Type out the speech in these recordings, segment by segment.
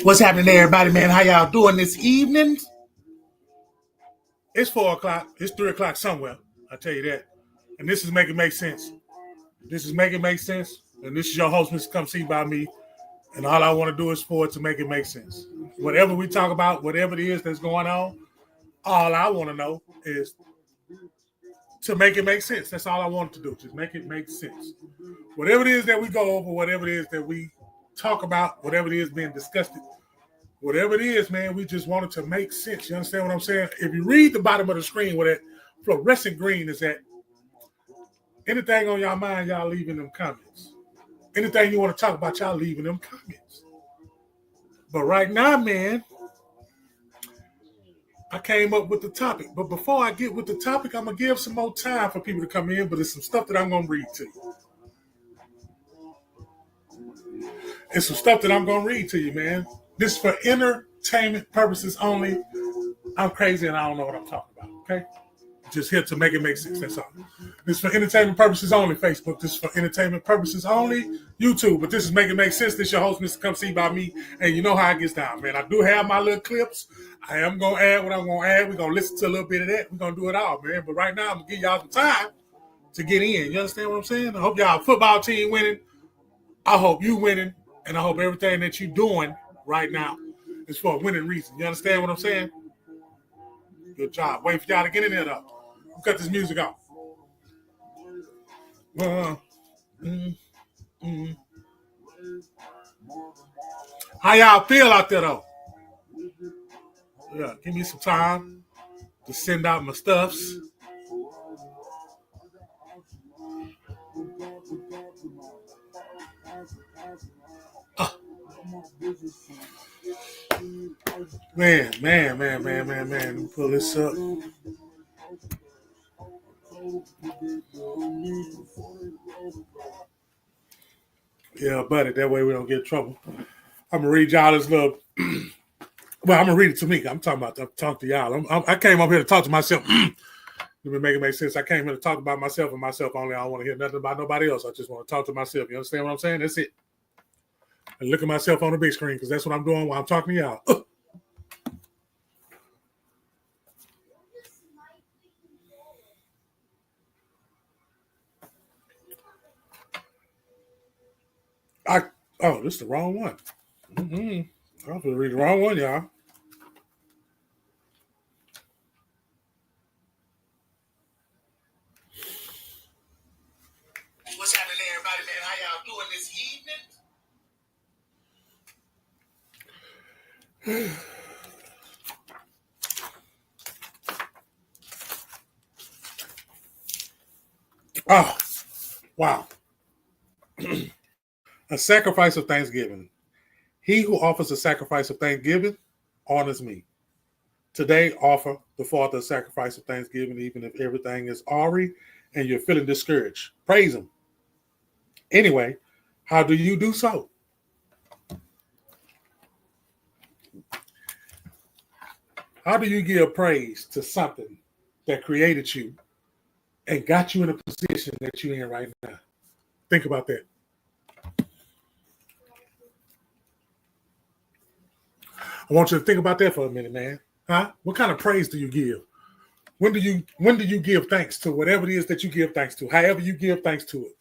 What's happening there, everybody, man? How y'all doing this evening? It's 4 o'clock. It's 3 o'clock somewhere. I tell you that. And this is Make It Make Sense. This is Make It Make Sense. And this is your host, Mr. Come See By Me. And all I want to do is for it to make it make sense. Whatever we talk about, whatever it is that's going on, all I want to know is to make it make sense. That's all I want to do. Just make it make sense. Whatever it is that we go over, whatever it is that we talk about, whatever it is being discussed, whatever it is, man, we just want it to make sense. You understand what I'm saying? If you read the bottom of the screen where that fluorescent green is at, anything on y'all mind, y'all leave in them comments. Anything you want to talk about, y'all leave in them comments. But right now, man, I came up with the topic. But before I get with the topic, I'm going to give some more time for people to come in, but it's some stuff that I'm going to read to you. It's some stuff that I'm going to read to you, man. This is for entertainment purposes only. I'm crazy and I don't know what I'm talking about, okay? Just here to make it make sense, that's all. This is for entertainment purposes only, Facebook. This is for entertainment purposes only, YouTube. But this is Make It Make Sense. This is your host, Mr. Come See By Me. And you know how it gets down, man. I do have my little clips. I am going to add what I'm going to add. We're going to listen to a little bit of that. We're going to do it all, man. But right now, I'm going to give y'all some time to get in. You understand what I'm saying? I hope y'all football team winning. I hope you winning. And I hope everything that you're doing right now is for a winning reason. You understand what I'm saying? Good job. Wait for y'all to get in there, though. Cut this music off. How y'all feel out there, though? Yeah, give me some time to send out my stuffs. Man. Let me pull this up. Yeah, buddy, that way we don't get in trouble. I'm going to read y'all this little... Well, I'm going to read it to me. I'm talking to y'all. I came up here to talk to myself. Let me make it make sense. I came here to talk about myself and myself only. I don't want to hear nothing about nobody else. I just want to talk to myself. You understand what I'm saying? That's it. And look at myself on the big screen because that's what I'm doing while I'm talking to y'all. This is the wrong one. I'm going to read the wrong one, y'all. What's happening there, everybody, man? How y'all doing this evening? Oh, wow. A sacrifice of thanksgiving. He who offers a sacrifice of thanksgiving honors me. Today, offer the Father a sacrifice of thanksgiving, even if everything is awry and you're feeling discouraged. Praise him. Anyway, how do you do so? How do you give praise to something that created you and got you in a position that you're in right now? Think about that. I want you to think about that for a minute, man. Huh? What kind of praise do you give? When do you give thanks to whatever it is that you give thanks to? However you give thanks to it.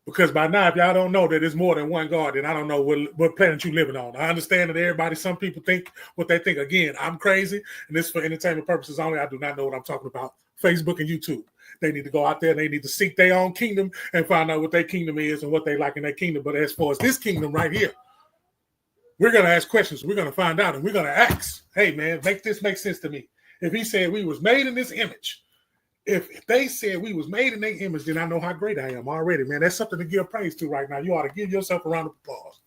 Because by now, if y'all don't know that there's more than one God, then I don't know what planet you're living on. I understand that some people think what they think. Again, I'm crazy, and this is for entertainment purposes only. I do not know what I'm talking about. Facebook and YouTube. They need to go out there and they need to seek their own kingdom and find out what their kingdom is and what they like in their kingdom. But as far as this kingdom right here, we're going to ask questions. We're going to find out, and we're going to ask, hey, man, make this make sense to me. If he said we was made in this image, if they said we was made in their image, then I know how great I am already, man. That's something to give praise to right now. You ought to give yourself a round of applause.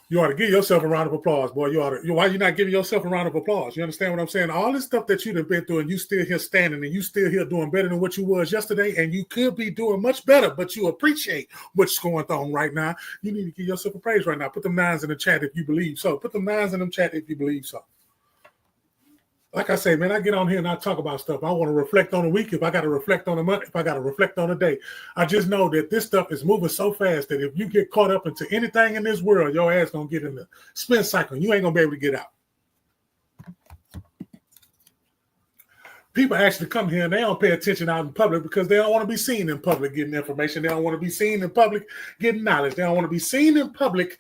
You ought to give yourself a round of applause, boy. Why you not giving yourself a round of applause? You understand what I'm saying? All this stuff that you've been through and you still here standing and you still here doing better than what you was yesterday, and you could be doing much better, but you appreciate what's going on right now. You need to give yourself a praise right now. Put them nines in the chat if you believe so. Put them nines in the chat if you believe so. Like I say, man, I get on here and I talk about stuff. I want to reflect on a week. If I got to reflect on a month, if I got to reflect on a day, I just know that this stuff is moving so fast that if you get caught up into anything in this world, your ass gonna get in the spin cycle. You ain't gonna be able to get out. People actually come here and they don't pay attention out in public because they don't want to be seen in public getting information. They don't want to be seen in public getting knowledge. They don't want to be seen in public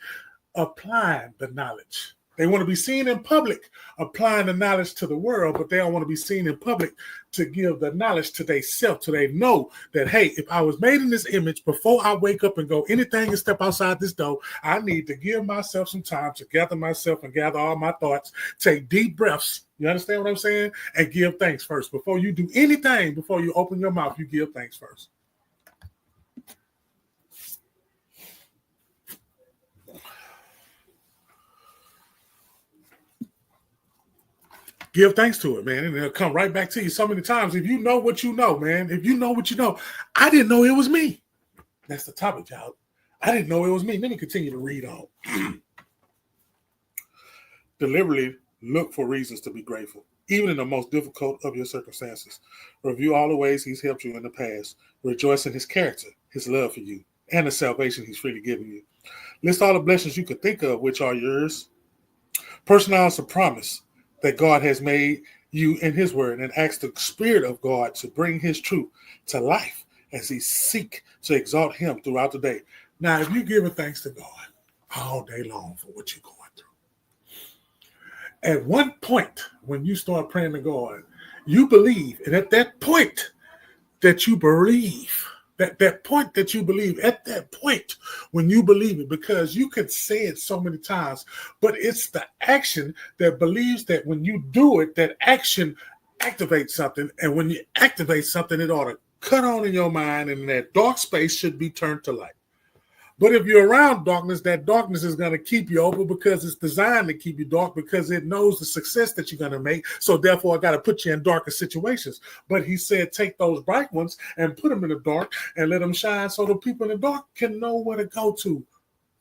applying the knowledge. They want to be seen in public applying the knowledge to the world, but they don't want to be seen in public to give the knowledge to themselves so they know that, hey, if I was made in this image, before I wake up and go anything and step outside this door, I need to give myself some time to gather myself and gather all my thoughts, take deep breaths. You understand what I'm saying? And give thanks first. Before you do anything, before you open your mouth, you give thanks first. Give thanks to it, man, and it'll come right back to you so many times. If you know what you know, man, if you know what you know, I didn't know it was me. That's the topic, y'all. I didn't know it was me. Let me continue to read on. Deliberately look for reasons to be grateful, even in the most difficult of your circumstances. Review all the ways he's helped you in the past. Rejoice in his character, his love for you, and the salvation he's freely given you. List all the blessings you could think of, which are yours. Personalize a promise that God has made you in his word, and ask the Spirit of God to bring his truth to life as he seek to exalt him throughout the day. Now, if you're giving thanks to God all day long for what you're going through, at one point when you start praying to God, you believe, and at that point that you believe, that point that you believe, at that point when you believe it, because you could say it so many times, but it's the action that believes that when you do it, that action activates something. And when you activate something, it ought to cut on in your mind, and that dark space should be turned to light. But if you're around darkness, that darkness is going to keep you open because it's designed to keep you dark, because it knows the success that you're going to make. So therefore, I got to put you in darker situations. But he said, take those bright ones and put them in the dark and let them shine so the people in the dark can know where to go to.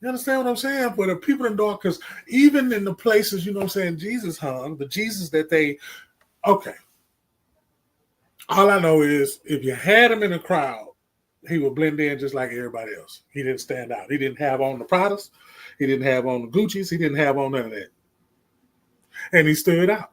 You understand what I'm saying? For the people in the dark, because even in the places, you know what I'm saying, Jesus hung, the Jesus that they, okay. All I know is if you had him in a crowd, he would blend in just like everybody else. He didn't stand out. He didn't have on the Pradas. He didn't have on the Gucci's. He didn't have on none of that. And he stood out.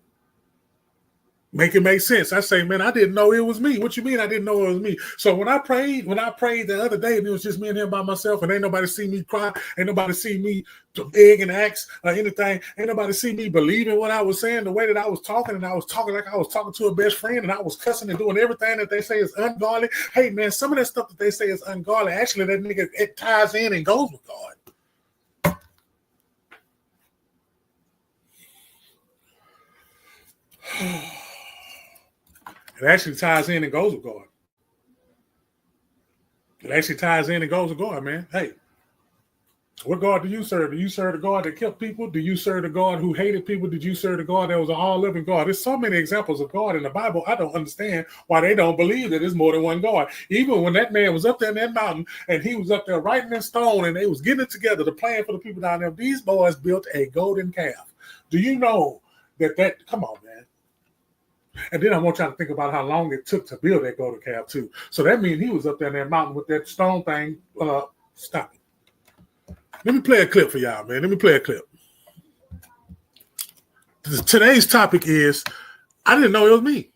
Make it make sense. I say, man, I didn't know it was me. What you mean I didn't know it was me? So when I prayed the other day, and it was just me and him by myself, and ain't nobody see me cry, ain't nobody see me beg and ask or anything, ain't nobody see me believing what I was saying, the way that I was talking, and I was talking like I was talking to a best friend, and I was cussing and doing everything that they say is ungodly. Hey, man, some of that stuff that they say is ungodly, actually, that nigga, it ties in and goes with God. It actually ties in and goes with God. It actually ties in and goes with God, man. Hey, what God do you serve? Do you serve the God that kept people? Do you serve the God who hated people? Did you serve the God that was an all-living God? There's so many examples of God in the Bible. I don't understand why they don't believe that there's more than one God. Even when that man was up there in that mountain and he was up there writing in stone and they was getting it together to plan for the people down there, these boys built a golden calf. Do you know that come on, man. And then I want y'all to think about how long it took to build that golden calf too. So that means he was up there in that mountain with that stone thing. Stop it. Let me play a clip for y'all, man. Let me play a clip. Today's topic is, I didn't know it was me.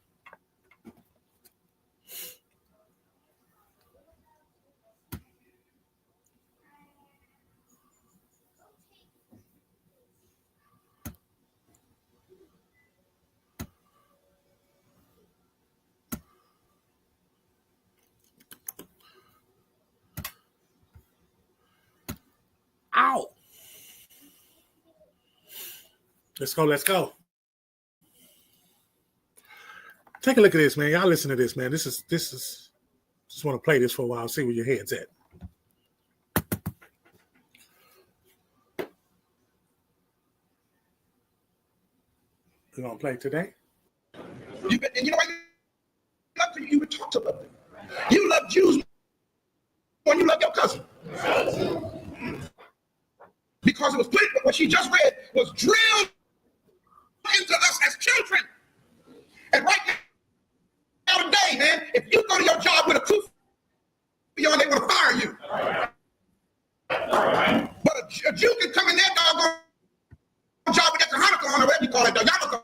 Ow. Let's go. Take a look at this, man. Y'all listen to this, man. This is just want to play this for a while, see where your head's at. We're gonna play today. And you know what? You would talk to love them. You love Jews more than you love your cousin. Because it was clear what she just read was drilled into us as children. And right now today, man, if you go to your job with a tooth on, they want to fire you. But a Jew can come in there, doggone job with that Hanukkah on, or whatever you call it, the yarmulke,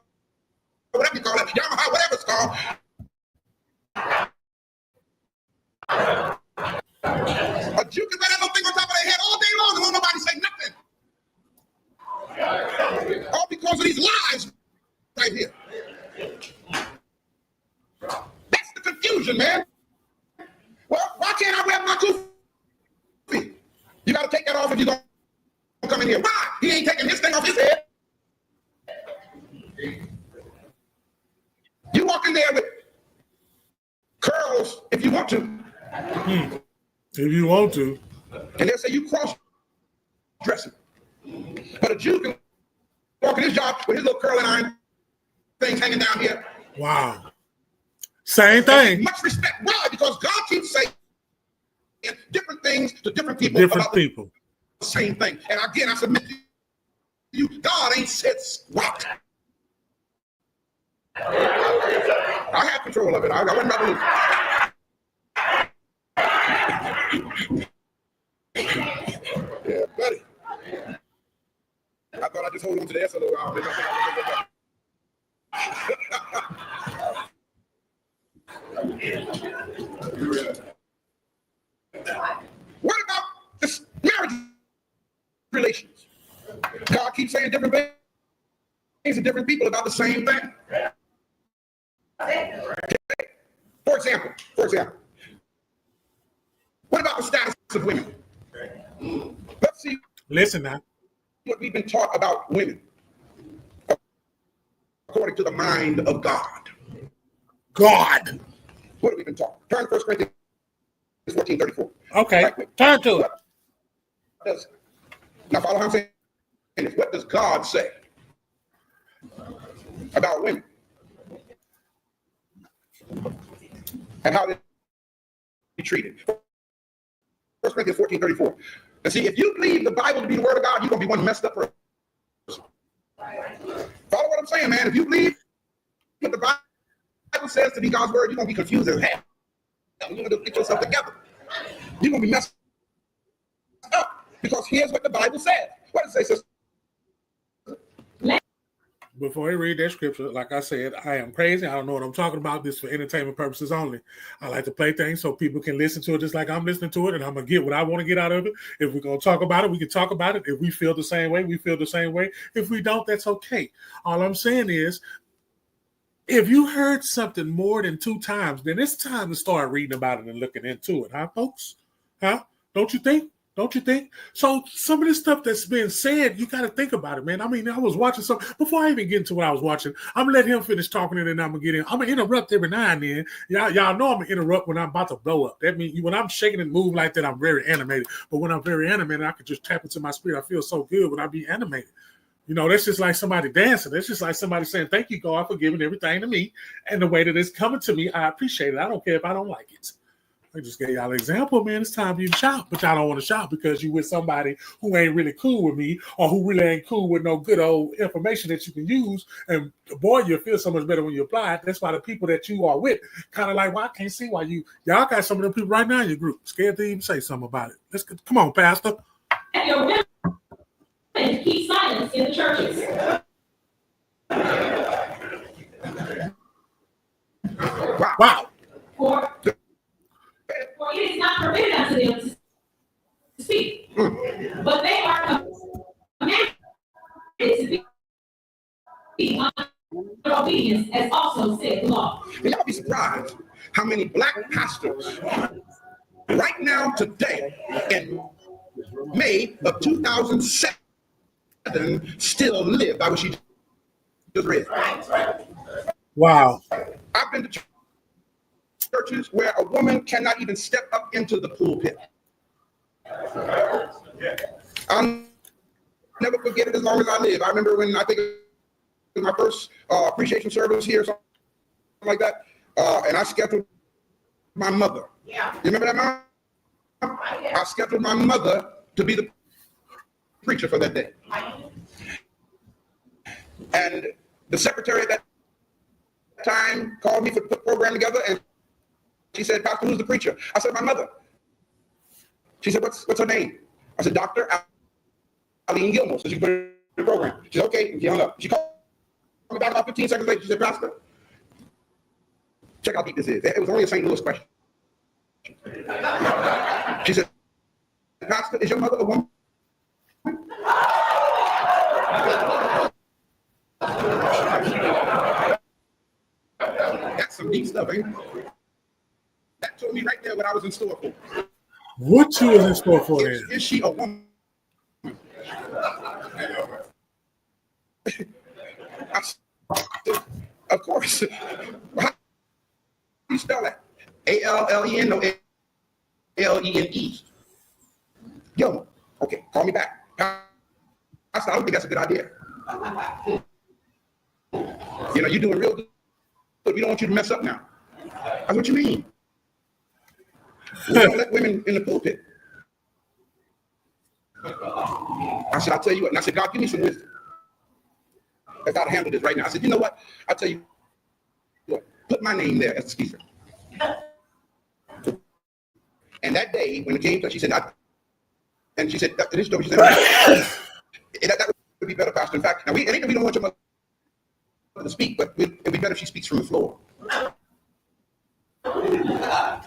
whatever you call it, Yamaha, whatever it's called. A Jew can wear that little thing on top of their head all day long and won't nobody say nothing. All because of these lies right here. That's the confusion, man. Well, why can't I wear my 2 feet? You got to take that off if you're going to come in here. Why? He ain't taking his thing off his head. You walk in there with curls if you want to. If you want to. And they'll say you cross-dressing. But a Jew can walk in his job with his little curling iron things hanging down here. Wow. Same thing. Much respect. Why? Because God keeps saying different things to different people. Different people. The same thing. And again, I submit to you, God ain't said squat. I have control of it. I wasn't about to lose. Yeah, buddy. I thought I'd just hold on to the S a little while. What about this marriage relations? God keeps saying different things to different people about the same thing. For example, what about the status of women? Let's see. Listen now. What we've been taught about women according to the mind of God. God. What have we been taught? Turn to 1 Corinthians 14:34. Okay. Right, turn to it. Now follow how I'm saying this. What does God say about women? And how they be treated. 1 Corinthians 14:34. And see, if you believe the Bible to be the word of God, you're going to be one messed up person. Follow what I'm saying, man. If you believe what the Bible says to be God's word, you're going to be confused as hell. You're going to get yourself together. You're going to be messed up. Because here's what the Bible says. What does it say, sister? Before I read that scripture, like I said, I am crazy. I don't know what I'm talking about. This for entertainment purposes only. I like to play things so people can listen to it just like I'm listening to it, and I'm going to get what I want to get out of it. If we're going to talk about it, we can talk about it. If we feel the same way, we feel the same way. If we don't, that's okay. All I'm saying is, if you heard something more than 2 times, then it's time to start reading about it and looking into it, huh, folks? Huh? Don't you think? Don't you think? So some of this stuff that's been said, you got to think about it, man. I mean, I was watching some, before I even get into what I was watching, I'm going to let him finish talking and then I'm going to get in. I'm going to interrupt every now and then. Y'all know I'm going to interrupt when I'm about to blow up. That means when I'm shaking and moving like that, I'm very animated. But when I'm very animated, I can just tap into my spirit. I feel so good when I be animated. You know, that's just like somebody dancing. That's just like somebody saying, thank you, God, for giving everything to me. And the way that it's coming to me, I appreciate it. I don't care if I don't like it. I just gave y'all an example, man. It's time for you to shout, but y'all don't want to shout because you with somebody who ain't really cool with me or who really ain't cool with no good old information that you can use. And boy, you feel so much better when you apply it. That's why the people that you are with kind of like, well, I can't see why y'all got some of them people right now in your group scared to even say something about it. Come on, Pastor. Your women keep silence in the churches. Wow. For it is not permitted unto them to speak, but they are commanded to be under obedience, as also said the law. And y'all be surprised how many black pastors right now today in May of 2007 still live by what she just read. Wow. I've been to churches where a woman cannot even step up into the pulpit. I'll never forget it as long as I live. I remember when I think it was my first appreciation service here, something like that, and I scheduled my mother. Yeah. You remember that, Mom? I scheduled my mother to be the preacher for that day. And the secretary at that time called me for the program together, and she said, Pastor, who's the preacher? I said, my mother. She said, what's her name? I said, Dr. Eileen Gilmore. So she put it in the program. She said, okay, and she hung up. She called me back about 15 seconds later. She said, Pastor, check out how deep this is. It was only a St. Louis question. She said, Pastor, is your mother a woman? That's some deep stuff, ain't it? That told me right there what I was in store for. What you was in store for then? Is she a woman? I said, of course. How do you spell that? A-L-L-E-N or A-L-E-N-E? Yo, okay, call me back. I said, I don't think that's a good idea. You know, you're doing real good, but we don't want you to mess up now. That's what you mean. We don't let women in the pulpit. I said, I'll tell you what. And I said, God, give me some wisdom. That's how to handle this right now. I said, you know what? I'll tell you what. Put my name there as a speaker. And that day, when it came to, she said, and she said, this story, she said, that would be better, Pastor. In fact, now it ain't that we don't want your mother to speak, but it'd be better if she speaks from the floor.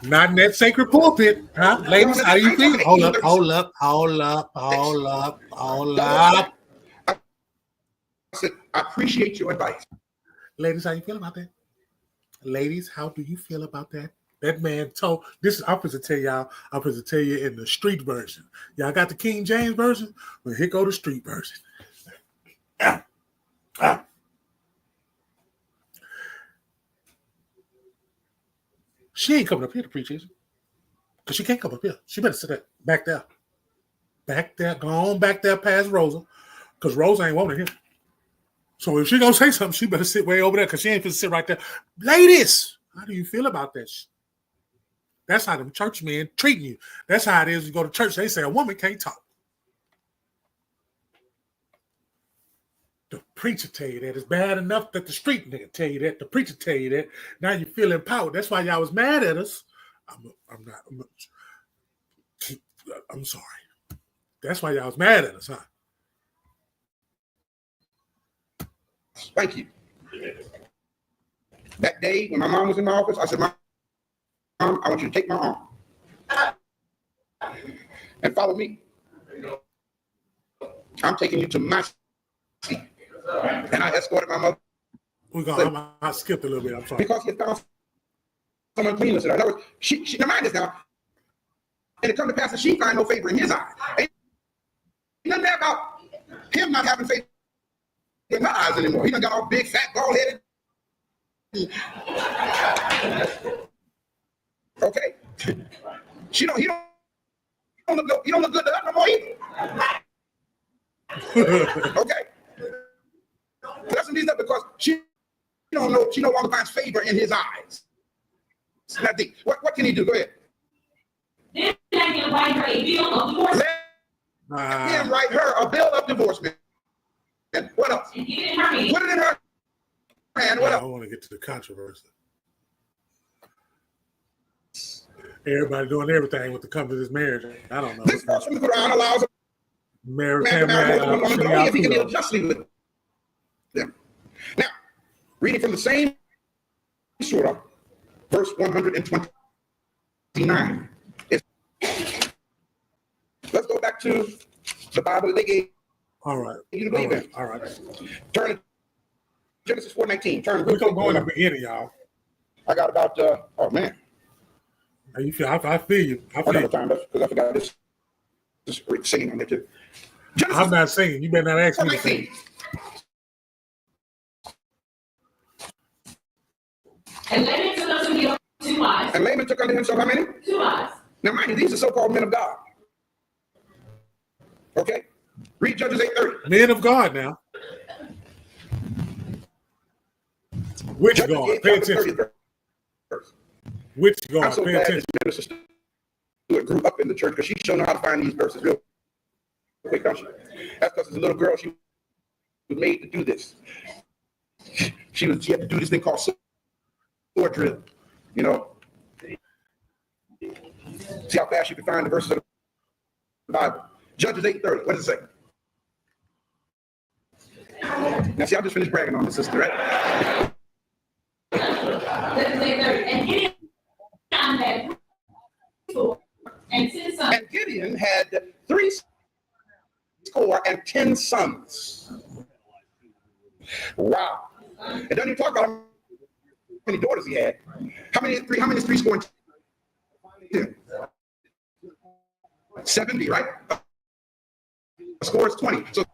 Not in that sacred pulpit, huh? Ladies, how you feel? Hold up. I said, I appreciate your advice. Ladies, how you feel about that? Ladies, how do you feel about that? That man told this. I'm supposed to tell y'all. I'm supposed to tell you in the street version. Y'all got the King James version, but here go the street version. She ain't coming up here to preach, is she? Because she can't come up here. She better sit back there. Back there. Go on back there past Rosa. Because Rosa ain't wanting him. So if she gonna say something, she better sit way over there because she ain't finna sit right there. Ladies, how do you feel about that? That's how them church men treating you. That's how it is. You go to church, they say a woman can't talk. The preacher tell you that. It's bad enough that the street nigga tell you that. The preacher tell you that. Now you feel empowered. That's why y'all was mad at us. I'm sorry. That's why y'all was mad at us, huh? Thank you. That day when my mom was in my office, I said, Mom, I want you to take my arm and follow me. I'm taking you to my seat. And I escorted my mother. I skipped a little bit. I'm sorry. Because he found some uncleanness in her. In other words, she now mind this now. And it come to pass that she find no favor in his eyes. Ain't nothing there about him not having favor in my eyes anymore. He done got all big, fat, bald-headed. Okay. He don't look good to her no more either. Okay. That's some of these stuff because she no longer finds favor in his eyes. What can he do? Go ahead. Then I can write her a bill of divorce. Let him write her a bill of divorcement. And what else? And get it in her hand. Put it in her hand. What else? I want to get to the controversy. Everybody doing everything with the come to this marriage. I don't know. This verse from the Quran allows a man to marry more than one woman, but only if he can deal justly with them. Now, reading from the same surah, verse 129. Let's go back to the Bible that they gave. All right. You to believe in. All right. Turn to Genesis 4:19. Turn. We're going to go in the beginning, y'all. I got about, oh man. How you feel? I feel you. I got feel you. time because I forgot this singing on there too. Genesis I'm not singing. You better not ask me to sing. And Laban took unto him 2 wives. And Laban took unto himself how many? 2 wives. Now, mind you, these are so-called men of God. Okay? Read Judges 8:30. Men of God now. Which Judges God? Pay attention. Which God? I'm so Pay glad attention. this Minister Stewart grew up in the church because she's shown her how to find these verses real quick, don't she? That's because as a little girl, she was made to do this. She had to do this thing called sword drill. You know, see how fast you can find the verses of the Bible. Judges 8:30. What does it say? Now, see, I just finished bragging on the sister, right? And Gideon had 10 sons. And Gideon had 70 sons. Wow. It doesn't even talk about how many daughters he had. How many is 3 score and 10? 70, right? A score is 20. So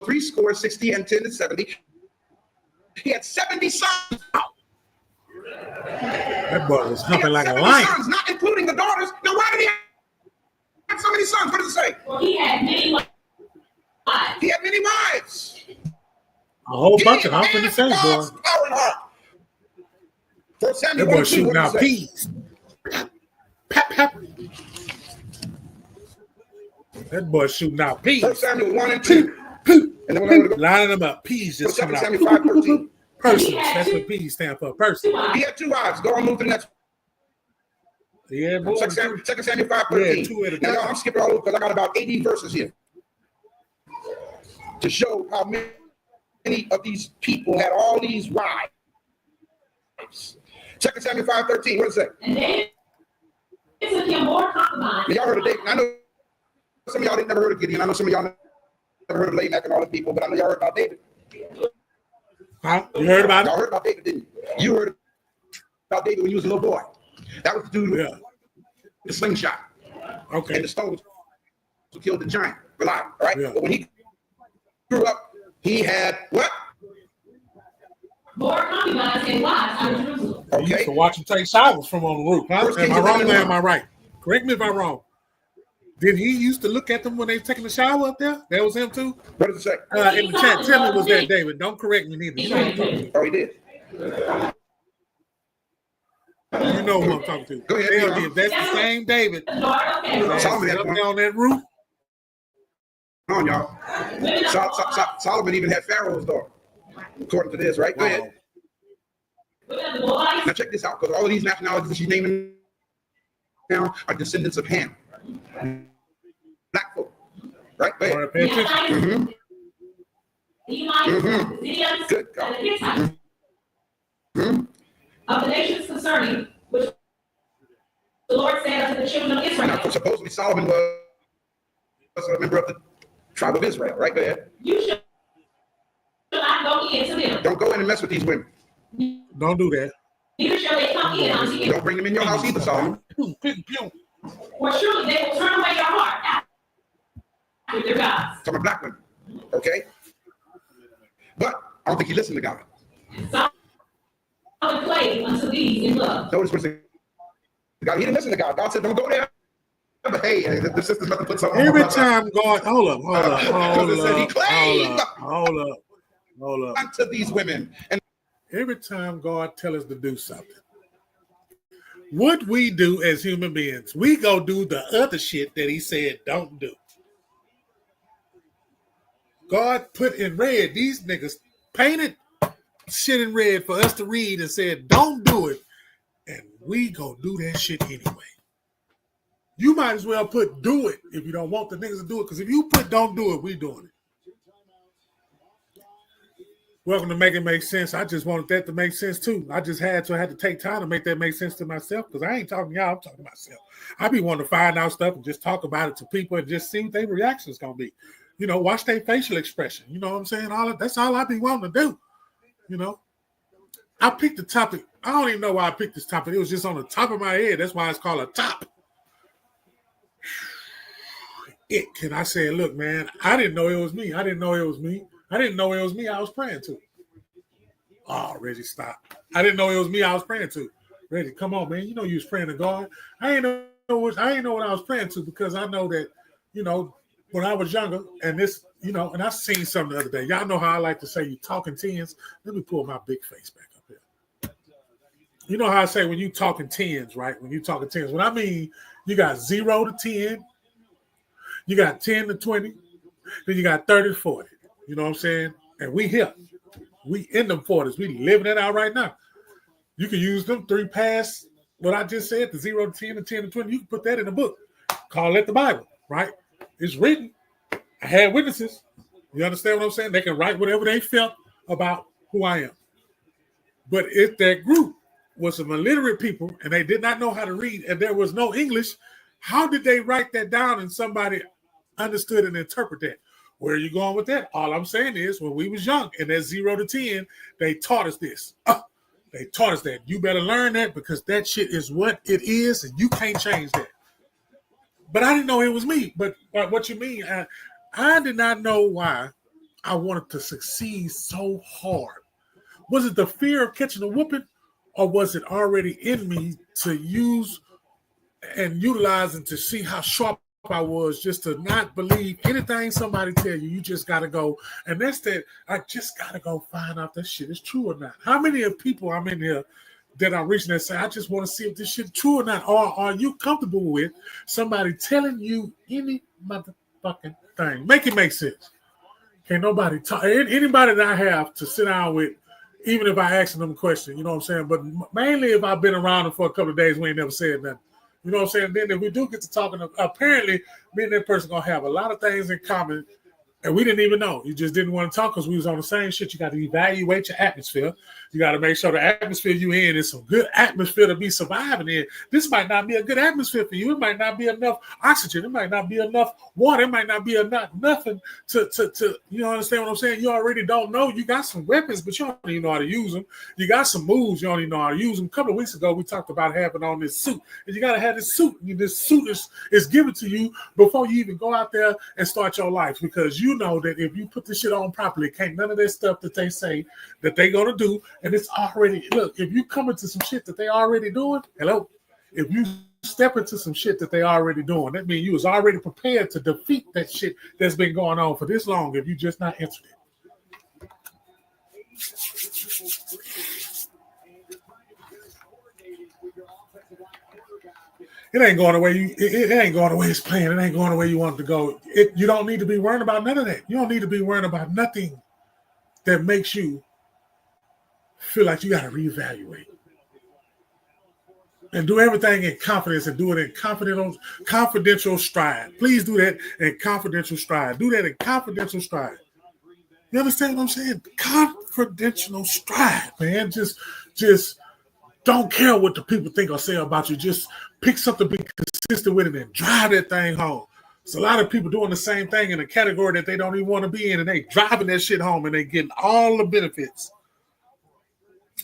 3 scores 60 and 10 is 70. He had 70 sons. That boy was humping like a lion. Sons, not including the daughters. Now, why did he have so many sons? What does it say? Well, he had many wives. He had many wives. A whole bunch of humping the same boy. Power and heart. For Samuel That boy 1:2, shooting what out does it say? peas. Pap, pap. That boy shooting out peas. 1 Samuel 1 and 2. And then we're going to go Lining them up. Peas just 2 coming out. Samuel 5:13. Persons. That's what peas stand for. Persons. He had 2 wives. Go on, move to the next. Yeah, boy. 2 Samuel 5:13. Yeah, 2 at a Now, time. I'm skipping all over because I got about 80 verses here to show how many of these people had all these wives. 2 Samuel 5:13. What does it say? And David took him more concubines. Now, y'all heard of David. I know some of y'all didn't never heard of Gideon. I know some of y'all never heard of Lamech and all the people, but I know y'all heard about David. Huh? You heard about it? Y'all heard about David, didn't you? You heard about David when you was a little boy. That was the dude with the slingshot. Okay. And the stones who killed the giant, Goliath, right? Yeah. But when he grew up, he had what? More concubines and wives out of Jerusalem. You used to watch him take showers from on the roof. Huh? First Am I Kings wrong or 11. am I right? Correct me if I'm wrong. Did he used to look at them when they was taking a shower up there? That was him too? What does it say? In the chat, tell me was that David. Don't correct me neither. You know, Oh, he did. you know who I'm talking to. Go ahead, Tell Leon. me if that's the same David. Okay. Solomon had Up one. there on that roof. Come on, y'all. Solomon even had Pharaoh's daughter, according to this, right? Go ahead. Now check this out, because all of these nationalities that she's naming now are descendants of Ham. Black folk. Right? Go ahead. Pay attention. Good God. Of the nations concerning which the Lord said unto the children of Now, Israel, supposedly Solomon was a member of the tribe of Israel, right? Go ahead. you shall not go in to them, Don't go in and mess with these women. Don't do that. neither shall they come in unto you. Don't bring them in your house either, Solomon. For surely they will turn away your heart after their gods. Some are black women. Okay? But I don't think he listened to God. Solomon played unto these in love. Notice what God. He didn't listen to God. God said, don't go there. But hey, the sister's about to put something Every on time God, hold up. unto these women. And Every time God tell us to do something, what we do as human beings, we go do the other shit that he said don't do. God put in red, these niggas painted shit in red for us to read and said don't do it. And we go do that shit anyway. You might as well put do it if you don't want the niggas to do it. Because if you put don't do it, we doing it. Welcome to Make It Make Sense. I just wanted that to make sense too. I had to take time to make that make sense to myself because I ain't talking to y'all, I'm talking to myself. I be wanting to find out stuff and just talk about it to people and just see what their reaction's gonna be. You know, watch their facial expression. You know what I'm saying? That's all I be wanting to do. You know, I picked the topic. I don't even know why I picked this topic. It was just on the top of my head. That's why it's called a top. Can I say, look, man, I didn't know it was me. I didn't know it was me I was praying to. Oh, Reggie, stop. I didn't know it was me I was praying to. Reggie, come on, man. You know you was praying to God. I ain't know what I was praying to because I know that, you know, when I was younger and this, you know, and I seen something the other day. Y'all know how I like to say you talking tens. Let me pull my big face back up here. You know how I say when you talking tens, right? When you talking tens, what I mean, you got 0 to 10, you got 10 to 20, then you got 30 to 40. You know what I'm saying? And we here. We in them 40s. We living it out right now. You can use them 3 past what I just said, the 0 to 10, the 10 to 20. You can put that in a book. Call it the Bible, right? It's written. I had witnesses. You understand what I'm saying? They can write whatever they felt about who I am. But if that group was some illiterate people and they did not know how to read and there was no English, how did they write that down and somebody understood and interpret that? Where are you going with that? All I'm saying is when we was young and that 0 to 10, they taught us this. They taught us that. You better learn that because that shit is what it is and you can't change that. But I didn't know it was me. But what you mean? I did not know why I wanted to succeed so hard. Was it the fear of catching a whooping, or was it already in me to use and utilize and to see how sharp I was, just to not believe anything somebody tell you? You just got to go. And that's that. I just got to go find out that shit is true or not. How many of people I'm in here that I'm reaching and say, I just want to see if this shit is true or not? Or are you comfortable with somebody telling you any motherfucking thing? Make it make sense. Can't nobody talk. Anybody that I have to sit down with, even if I ask them a question, you know what I'm saying? But mainly if I've been around them for a couple of days, we ain't never said nothing. You know what I'm saying? Then if we do get to talking, apparently me and that person going to have a lot of things in common. And we didn't even know. You just didn't want to talk because we was on the same shit. You got to evaluate your atmosphere. You got to make sure the atmosphere you in is some good atmosphere to be surviving in. This might not be a good atmosphere for you. It might not be enough oxygen. It might not be enough water. It might not be enough nothing to you know, understand what I'm saying? You already don't know. You got some weapons, but you don't even know how to use them. You got some moves. You don't even know how to use them. A couple of weeks ago, we talked about having on this suit. And you got to have this suit. This suit is given to you before you even go out there and start your life, because you know that if you put this shit on properly, can't none of that stuff that they say that they gonna do, and it's already, look, if you come into some shit that they already doing, if you step into some shit that they already doing, that means you was already prepared to defeat that shit that's been going on for this long if you just not answered it. It ain't going the way it ain't going the way it's playing. It ain't going the way you want it to go. You don't need to be worrying about none of that. You don't need to be worrying about nothing that makes you feel like you got to reevaluate. And do everything in confidence and do it in confidential stride. Please do that in confidential stride. Do that in confidential stride. You understand what I'm saying? Confidential stride, man. Just don't care what the people think or say about you. Just pick something, be consistent with it, and drive that thing home. There's a lot of people doing the same thing in a category that they don't even want to be in, and they driving that shit home, and they getting all the benefits.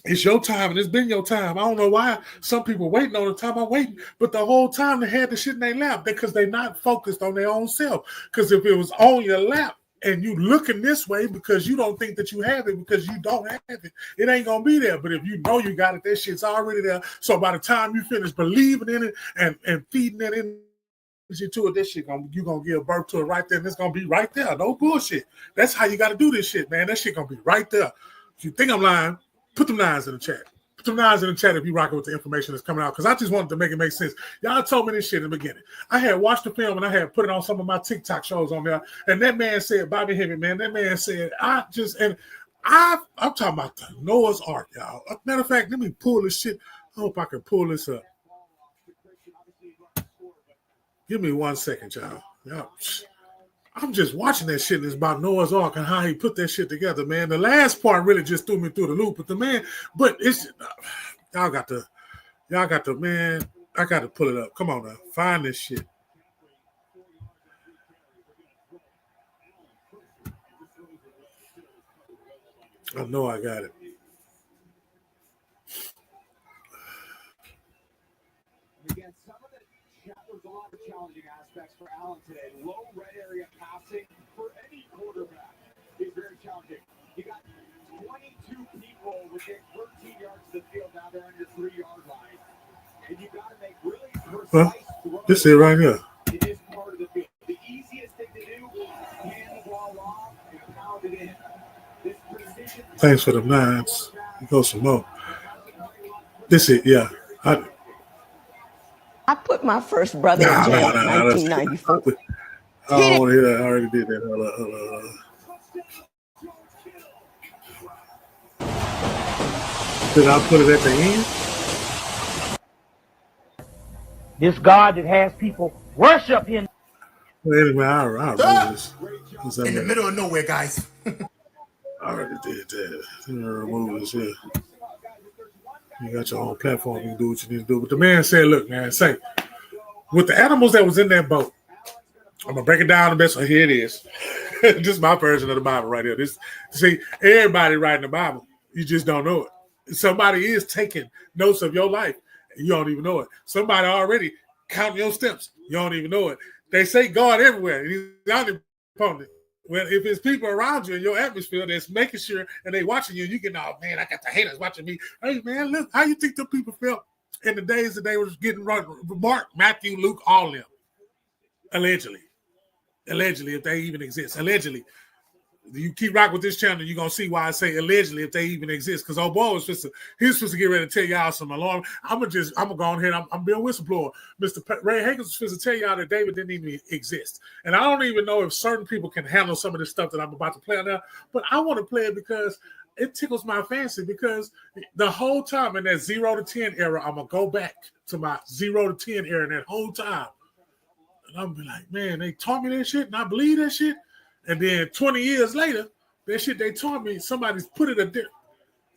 It's your time, and it's been your time. I don't know why some people waiting on the time I'm waiting, but the whole time they had the shit in their lap because they're not focused on their own self. Because if it was on your lap and you looking this way because you don't think that you have it because you don't have it ain't going to be there. But if you know you got it, that shit's already there. So by the time you finish believing in it and feeding that energy to it, this shit, you're going to give birth to it right there, and it's going to be right there. No bullshit. That's how you got to do this shit, man. That shit going to be right there. If you think I'm lying, put them 9s in the chat. Put them 9s in the chat if you rocking with the information that's coming out, because I just wanted to make it make sense. Y'all told me this shit in the beginning. I had watched the film and I had put it on some of my TikTok shows on there, and that man said, Bobby Heavy, man, that man said, I'm talking about the Noah's Ark, y'all. Matter of fact, let me pull this shit. I hope I can pull this up. Give me 1 second, y'all. I'm just watching that shit, and it's about Noah's Ark and how he put that shit together, man. The last part really just threw me through the loop, but it's y'all got to, man, I got to pull it up. Come on now, find this shit. I know I got it. Again, some of the chapters, a lot of challenging aspects for Allen today. Low red area passing for any quarterback is very challenging. You got 22 people within 13 yards of the field. Now they're on your 3-yard line. And you got to make really precise throws. This is right here. It is part of the field. The easiest thing to do is hand the ball off and pound it in. This precision. Thanks for the 9s. Go some more. This is, yeah. I put my first brother in jail in 1994. I don't want to hear that. I already did that. Hold on. Did I put it at the end? This God that has people worship him. Well, anyway, I'll remove this. In the middle of nowhere, guys. I already did that. Remove this here. You got your own platform. You can do what you need to do. But the man said, look, man, say, with the animals that was in that boat, I'm going to break it down the best. So here it is. This is my version of the Bible right here. See, everybody writing the Bible. You just don't know it. Somebody is taking notes of your life. You don't even know it. Somebody already counting your steps. You don't even know it. They say God everywhere. He's omnipotent. Well, if it's people around you in your atmosphere that's making sure and they watching you, you get, oh man, I got the haters watching me. Hey man, look, how you think the people felt in the days that they were getting run? Mark, Matthew, Luke, all of them. Allegedly, if they even exist. Allegedly. You keep rocking with this channel, you're going to see why I say allegedly if they even exist. Because old boy was supposed to get ready to tell y'all some alarm. I'm going to go on ahead. I'm being whistleblower. Mr. Ray Hagen was supposed to tell y'all that David didn't even exist. And I don't even know if certain people can handle some of this stuff that I'm about to play now. But I want to play it because it tickles my fancy. Because the whole time in that 0 to 10 era, I'm going to go back to my 0 to 10 era. And that whole time, and I'm be like, man, they taught me that shit and I believe that shit. And then 20 years later, that shit they taught me, somebody's put it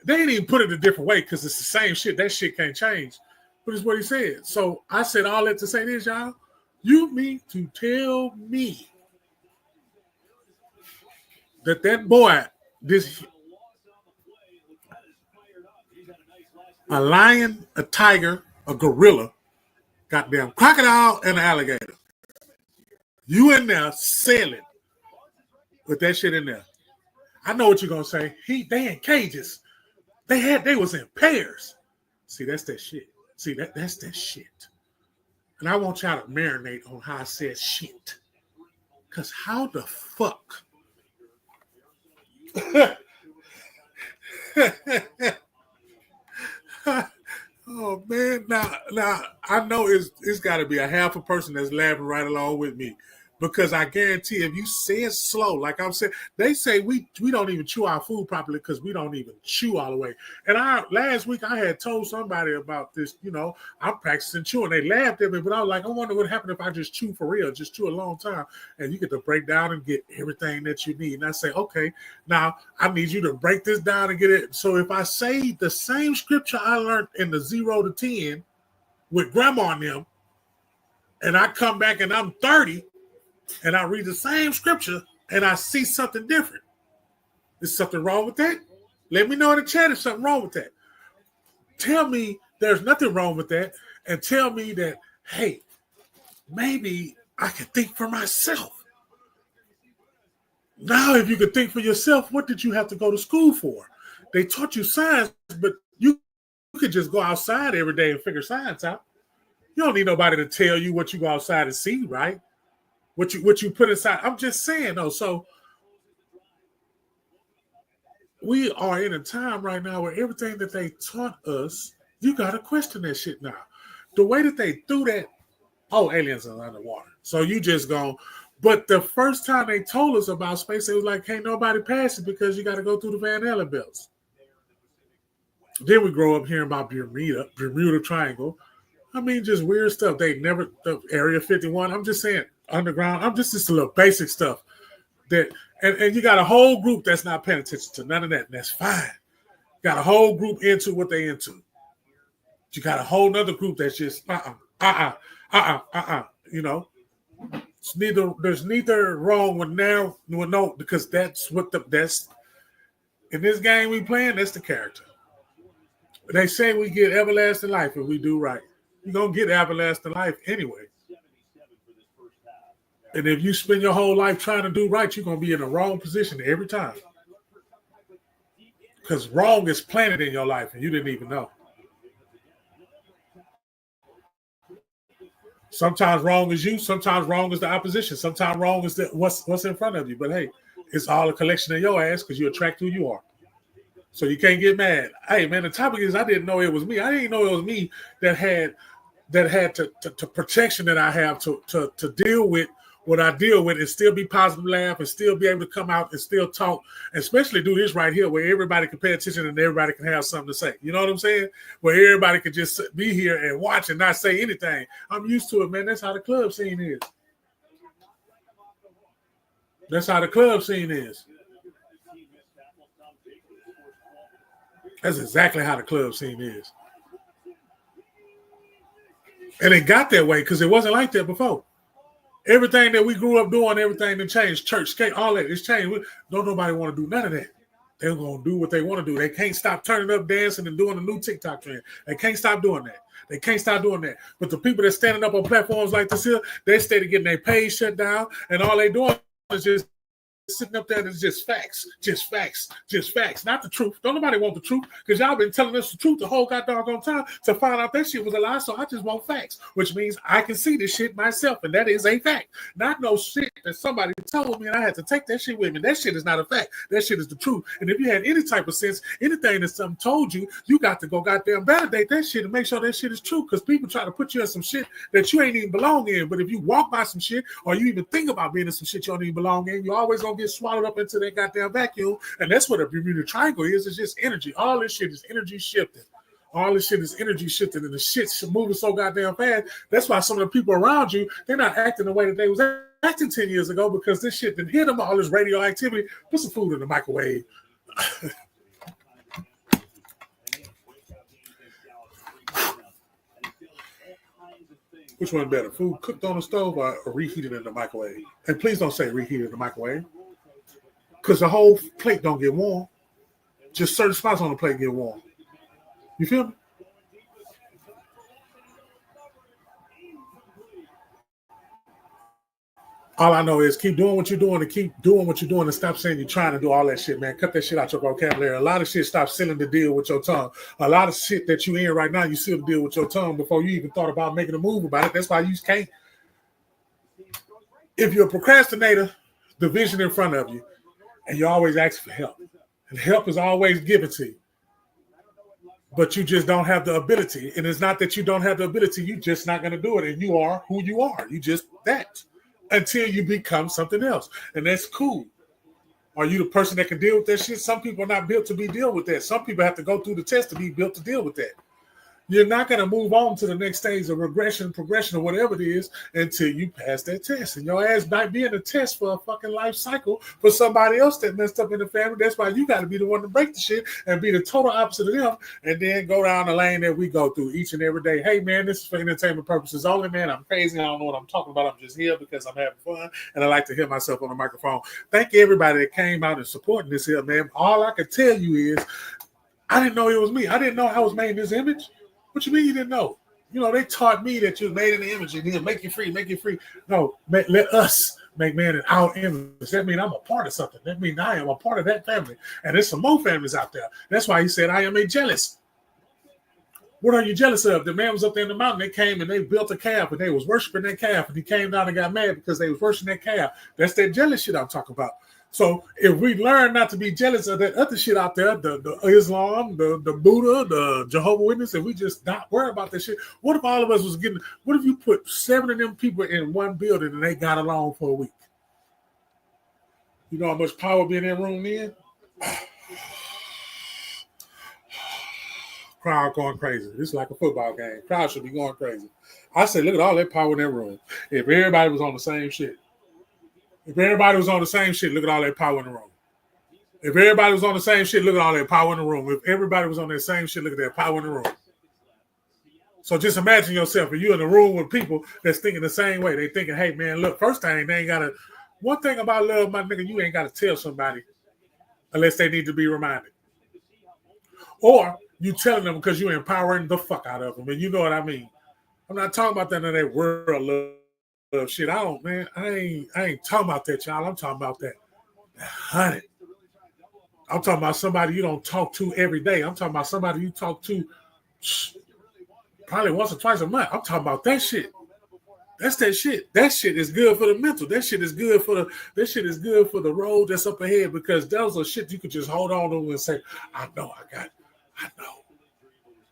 they ain't even put it a different way because it's the same shit. That shit can't change. But it's what he said. So I said all that to say this, y'all. You mean to tell me that boy, a lion, a tiger, a gorilla, goddamn crocodile, and an alligator. You in there sailing with that shit in there. I know what you're gonna say. They in cages. They was in pairs. See, that's that shit. See, that's that shit. And I want y'all to marinate on how I said shit. Cause how the fuck? Oh man, now I know it's got to be a half a person that's laughing right along with me, because I guarantee if you say it slow, like I'm saying, they say we don't even chew our food properly because we don't even chew all the way. And last week I had told somebody about this. I'm practicing chewing. They laughed at me, but I was like, I wonder what happened if I just chew for real, just chew a long time, and you get to break down and get everything that you need. And I say, okay, now I need you to break this down and get it. So if I say the same scripture I learned in the 0 to 10 with grandma and them, and I come back and I'm 30, and I read the same scripture and I see something different, is something wrong with that? Let me know in the chat if something wrong with that. Tell me there's nothing wrong with that, and tell me that, hey, maybe I can think for myself. Now, if you could think for yourself, what did you have to go to school for? They taught you science, but you could just go outside every day and figure science out. You don't need nobody to tell you what you go outside and see, right? What you put inside. I'm just saying, though. So we are in a time right now where everything that they taught us, you got to question that shit now. The way that they threw that, aliens are underwater. So you just go. But the first time they told us about space, it was like, can't nobody pass it because you got to go through the Van Allen belts. Then we grow up hearing about Bermuda Triangle. I mean, just weird stuff. The Area 51. I'm just saying, underground. I'm just a little basic stuff that, and you got a whole group that's not paying attention to none of that, and that's fine. Got a whole group into what they into. You got a whole nother group that's just there's neither wrong with no, because that's in this game we playing, that's the character. They say we get everlasting life if we do right. You're gonna get everlasting life anyway. And if you spend your whole life trying to do right, you're going to be in the wrong position every time. Because wrong is planted in your life and you didn't even know. Sometimes wrong is you. Sometimes wrong is the opposition. Sometimes wrong is what's in front of you. But hey, it's all a collection of your ass because you attract who you are. So you can't get mad. Hey, man, the topic is I didn't know it was me. I didn't know it was me that had to protection that I have to deal with what I deal with and still be positive, laugh, and still be able to come out and still talk, and especially do this right here where everybody can pay attention and everybody can have something to say. You know what I'm saying? Where everybody can just be here and watch and not say anything. I'm used to it, man. That's how the club scene is. That's how the club scene is. That's exactly how the club scene is. And it got that way because it wasn't like that before. Everything that we grew up doing, everything that changed, church, skate, all that, it's changed. Don't nobody want to do none of that. They're going to do what they want to do. They can't stop turning up, dancing, and doing the new TikTok trend. They can't stop doing that. They can't stop doing that. But the people that's standing up on platforms like this here, they instead of getting their page shut down, and all they doing is just sitting up there and it's just facts, not the truth. Don't nobody want the truth because y'all been telling us the truth the whole goddamn time to find out that shit was a lie. So I just want facts, which means I can see this shit myself, and that is a fact. Not no shit that somebody told me and I had to take that shit with me. That shit is not a fact. That shit is the truth. And if you had any type of sense, anything that something told you, you got to go goddamn validate that shit and make sure that shit is true because people try to put you in some shit that you ain't even belong in. But if you walk by some shit or you even think about being in some shit you don't even belong in, you always gonna get swallowed up into that goddamn vacuum, and that's what a Bermuda Triangle is. It's just energy. All this shit is energy shifting. All this shit is energy shifting, and the shit's moving so goddamn fast. That's why some of the people around you, they're not acting the way that they was acting 10 years ago because this shit didn't hit them. All this radioactivity. Put some food in the microwave. Which one better? Food cooked on the stove or reheated in the microwave? And please don't say reheated in the microwave. Because the whole plate don't get warm. Just certain spots on the plate get warm. You feel me? All I know is keep doing what you're doing and keep doing what you're doing and stop saying you're trying to do all that shit, man. Cut that shit out your vocabulary. A lot of shit stop sealing the deal with your tongue. A lot of shit that you in right now, you seal the deal with your tongue before you even thought about making a move about it. That's why you can't. If you're a procrastinator, the vision in front of you, and you always ask for help. And help is always given to you. But you just don't have the ability. And it's not that you don't have the ability. You're just not going to do it. And you are who you are. You just that. Until you become something else. And that's cool. Are you the person that can deal with that shit? Some people are not built to be deal with that. Some people have to go through the test to be built to deal with that. You're not going to move on to the next stage of regression, progression, or whatever it is until you pass that test. And your ass might be in a test for a fucking life cycle for somebody else that messed up in the family. That's why you got to be the one to break the shit and be the total opposite of them and then go down the lane that we go through each and every day. Hey, man, this is for entertainment purposes only, man. I'm crazy. I don't know what I'm talking about. I'm just here because I'm having fun and I like to hear myself on the microphone. Thank you, everybody that came out and supporting this here, man. All I can tell you is I didn't know it was me. I didn't know I was made in this image. What you mean you didn't know? You know, they taught me that you was made in the image and he'll make you free, make you free. No, let us make man in our image. That means I'm a part of something. That means I am a part of that family. And there's some more families out there. That's why he said, I am a jealous. What are you jealous of? The man was up there in the mountain. They came and they built a calf and they was worshiping that calf. And he came down and got mad because they was worshiping that calf. That's that jealous shit I'm talking about. So if we learn not to be jealous of that other shit out there, the Islam, the Buddha, the Jehovah's Witness, and we just not worry about that shit, what if all of us was getting, what if you put 7 of them people in one building and they got along for a week? You know how much power be in that room then? Crowd going crazy. It's like a football game. Crowd should be going crazy. I said, look at all that power in that room. If everybody was on the same shit. If everybody was on the same shit, look at all that power in the room. If everybody was on the same shit, look at all that power in the room. If everybody was on that same shit, look at that power in the room. So just imagine yourself, if you're in a room with people that's thinking the same way. They thinking, hey, man, look, first thing, they ain't got to, one thing about love, my nigga, you ain't got to tell somebody unless they need to be reminded. Or you telling them because you're empowering the fuck out of them. And you know what I mean. I'm not talking about that in that world love. Shit, I ain't talking about that, y'all. I'm talking about that 100. I'm talking about somebody you don't talk to every day. I'm talking about somebody you talk to probably once or twice a month. I'm talking about that shit. That's that shit. That shit is good for the mental. That shit is good for the road that's up ahead because those are shit you could just hold on to and say, I know.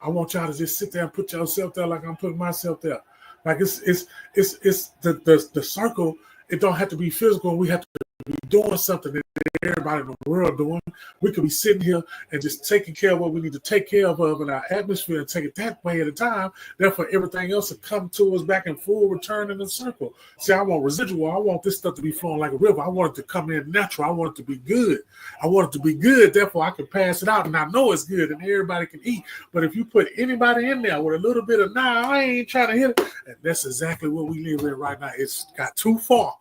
I want y'all to just sit there and put yourself there like I'm putting myself there. Like it's the circle It don't have to be physical. We have to be doing something that everybody in the world doing. We could be sitting here and just taking care of what we need to take care of in our atmosphere and take it that way at a time. Therefore, everything else will come to us back in full return in a circle. See, I want residual. I want this stuff to be flowing like a river. I want it to come in natural. I want it to be good. I want it to be good. Therefore, I can pass it out, and I know it's good, and everybody can eat. But if you put anybody in there with a little bit of, I ain't trying to hit it, and that's exactly what we live in right now. It's got too far.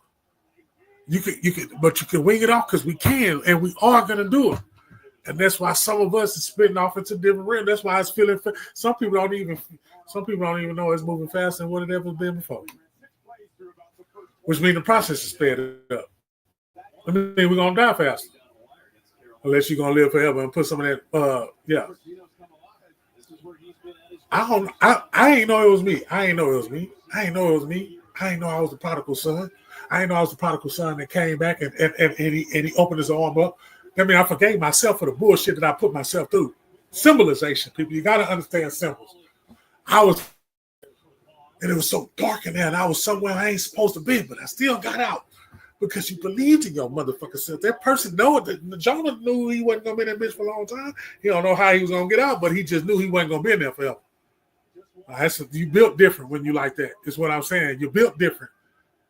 You can wing it off because we can, and we are gonna do it. And that's why some of us is splitting off into different realms. That's why it's feeling. Some people don't even know it's moving faster than what it ever been before. Which means the process is sped up. I mean, we're gonna die faster, unless you're gonna live forever and put some of that. Yeah. I ain't know it was me. I ain't know it was me. I ain't know I was the prodigal son. I didn't know I was the prodigal son that came back and he opened his arm up. I mean, I forgave myself for the bullshit that I put myself through. Symbolization, people. You got to understand symbols. And it was so dark in there, and I was somewhere I ain't supposed to be, but I still got out because you believed in your motherfucking self. That person Jonah knew he wasn't going to be in that bitch for a long time. He don't know how he was going to get out, but he just knew he wasn't going to be in there forever. You built different when you like that. Is what I'm saying. You built different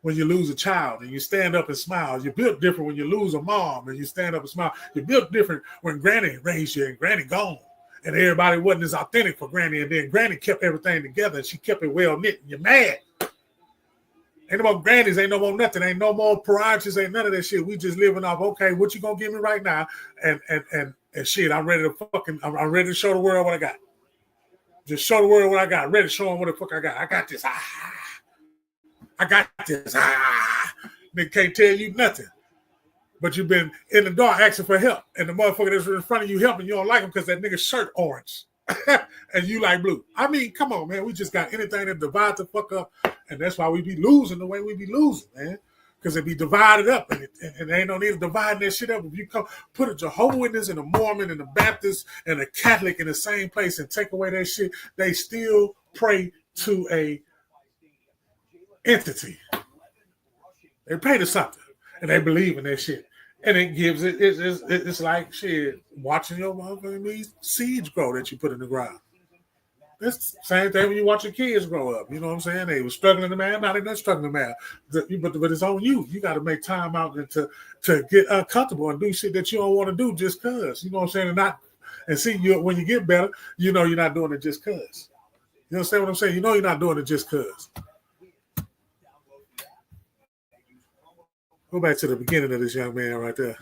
when you lose a child and you stand up and smile. You're built different when you lose a mom and you stand up and smile. You're built different when Granny raised you and Granny gone and everybody wasn't as authentic for Granny, and then Granny kept everything together and she kept it well knit, and you're mad. Ain't no more grannies, ain't no more nothing, ain't no more pariahs, ain't none of that shit. We just living off, okay, what you gonna give me right now? And shit, I'm ready to show the world what I got. Just show the world what I got. I'm ready to show them what the fuck I got. I got this. I got this. They can't tell you nothing. But you've been in the dark asking for help. And the motherfucker that's in front of you helping, you don't like him because that nigga's shirt orange. And you like blue. I mean, come on, man. We just got anything that divides the fuck up. And that's why we be losing the way we be losing, man. Because it be divided up. And there ain't no need to divide that shit up. If you come put a Jehovah's Witness and a Mormon and a Baptist and a Catholic in the same place and take away that shit, they still pray to a entity. They pray to something. And they believe in that shit. And it gives it's like shit, watching your motherfucking seeds grow that you put in the ground. It's the same thing when you watch your kids grow up. You know what I'm saying? They were struggling to man, now they're not struggling to man. But it's on you. You got to make time out to get uncomfortable and do shit that you don't want to do just cause. You know what I'm saying? And see, when you get better, you know you're not doing it just cause. You understand what I'm saying? You know you're not doing it just cause. Go back to the beginning of this young man right there.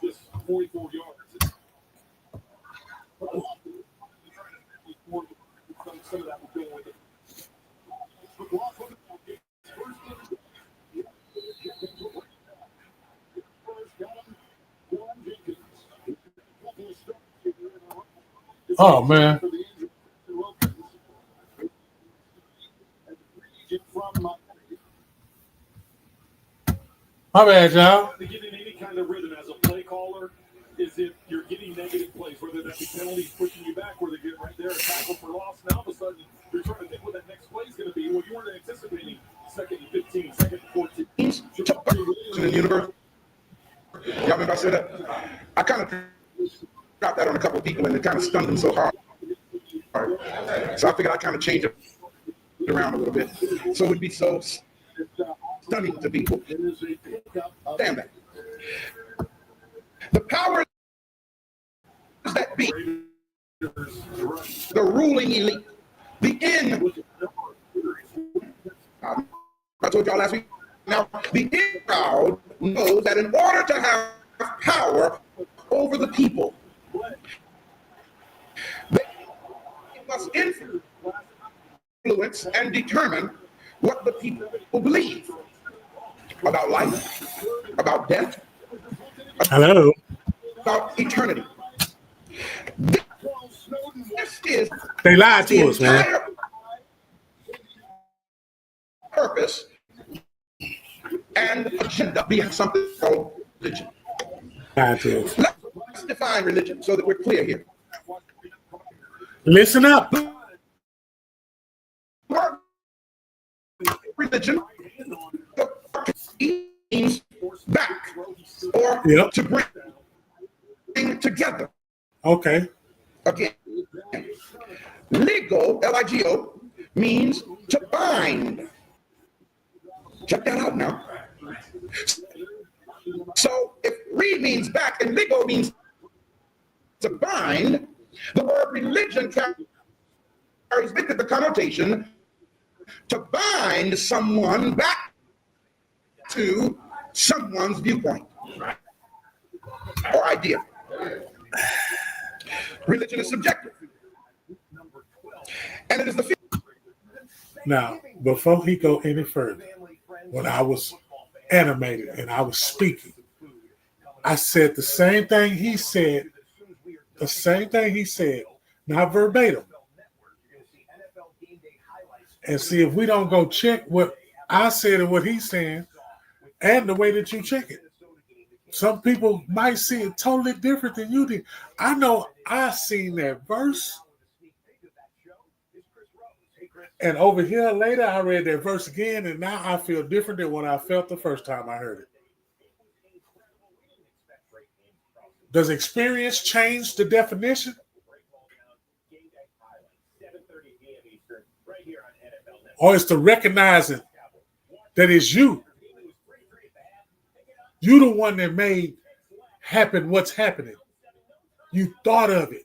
Just 44 yards. Some of that will go with it. Oh man. My bad, y'all. To get in any kind of rhythm as a play caller is if you're getting negative plays, whether that be penalties pushing you back, where they get right there, a tackle for loss. Now all of a sudden you're trying to think what that next play is going to be. Well, you weren't anticipating 2nd and 15, 2nd and 14. In the universe. Y'all remember I said that? I kind of dropped that on a couple of people, and it kind of stunned them so hard. So I figured I'd kind of change it around a little bit, so it would be so stunning to people. Damn that. The powers that be, the ruling elite, the end. I told y'all last week. Now, the in crowd knows that in order to have power over the people, they must influence and determine what the people believe about life, about death, Hello. about eternity. This is They lied the to us, man. entire purpose and agenda behind something called religion. Lied to us. Let's define religion so that we're clear here. Listen up. Religion means back or Yep. to bring together. Okay. Again, ligo, L-I-G-O, means to bind. Check that out now. So if re means back and ligo means to bind, the word religion carries with it the connotation to bind someone back to someone's viewpoint or idea. Religion is subjective. And it is the Now, before he go any further, when I was animated and I was speaking, I said the same thing he said. The same thing he said, not verbatim. And see if we don't go check what I said and what he's saying and the way that you check it. Some people might see it totally different than you did. I know I seen that verse. And over here later, I read that verse again, and now I feel different than what I felt the first time I heard it. Does experience change the definition? Or it's the recognizing that it's you. You the one that made happen what's happening. You thought of it.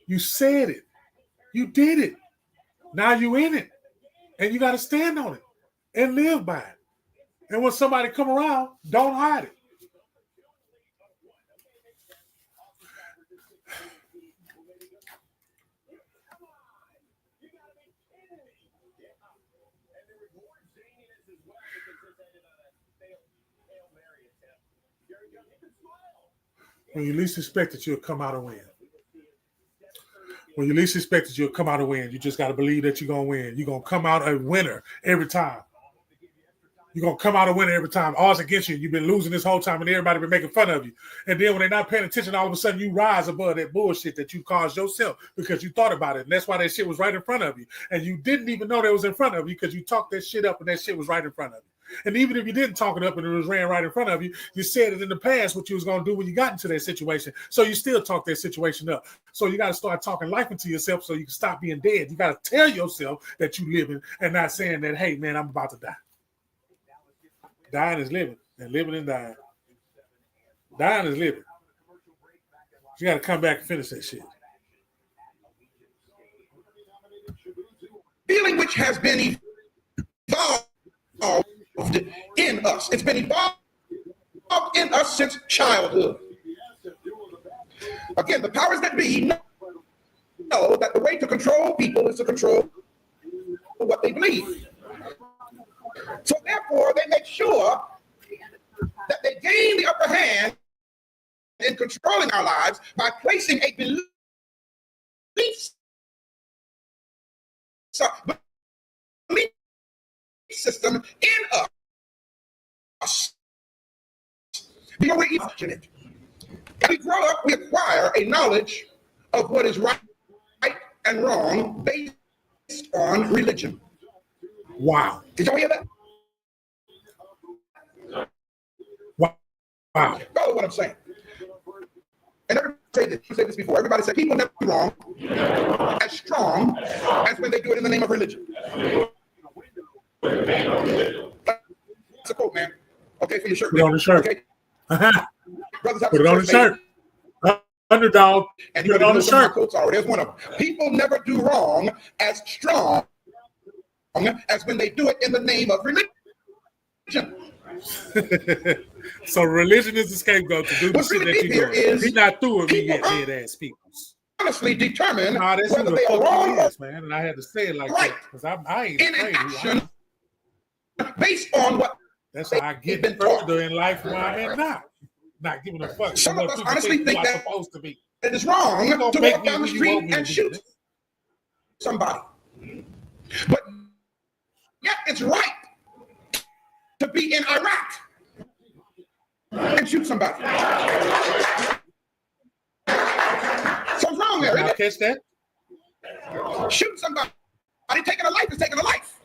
You said it. You did it. Now you in it. And you got to stand on it and live by it. And when somebody come around, don't hide it. When you least expect it, you'll come out and win. When you least expect it, you'll come out and win. You just got to believe that you're going to win. You're going to come out a winner every time. You're going to come out a winner every time. Odds against you. You've been losing this whole time, and everybody been making fun of you. And then when they're not paying attention, all of a sudden you rise above that bullshit that you caused yourself because you thought about it. And that's why that shit was right in front of you. And you didn't even know that was in front of you because you talked that shit up and that shit was right in front of you. And even if you didn't talk it up and it was ran right in front of you, you said it in the past what you was going to do when you got into that situation. So you still talk that situation up. So you got to start talking life into yourself so you can stop being dead. You got to tell yourself that you living and not saying that, hey, man, I'm about to die. Dying is living, and living and dying. Dying is living. You got to come back and finish that shit. feeling which has been evolved in us. It's been evolved in us since childhood. Again, the powers that be know that the way to control people is to control what they believe. So therefore, they make sure that they gain the upper hand in controlling our lives by placing a belief system in us. Before we even it. As we grow up, we acquire a knowledge of what is right and wrong based on religion. Wow. Did y'all hear that? Wow. Follow what I'm saying. And everybody say this. You said this before. Everybody said people never do wrong as strong as when they do it in the name of religion. That's a quote, man. Okay, for your shirt. Put it on the shirt. Okay. Brothers, Put it on the shirt. Underdog. And Put it on the shirt. Quotes are. There's one of them. People never do wrong as strong as when they do it in the name of religion. So religion is the scapegoat to do the shit that you do. He's not through with me yet, dead ass people. honestly determine Nah, that's who whether the they are fuck wrong he or is, man. And I had to say it like right that because I ain't in an afraid of who I action am. based on what That's how I they've get been taught. further in life where I'm at now. Not giving a fuck Some of what us people honestly think who think I'm that supposed to be. it is wrong You gonna to make walk me down who the you want street me to and be. shoot somebody. But yet it's right to be in Iraq and shoot somebody. Something's wrong there, Y'all isn't catch that? it? Shoot somebody. Taking a life is taking a life.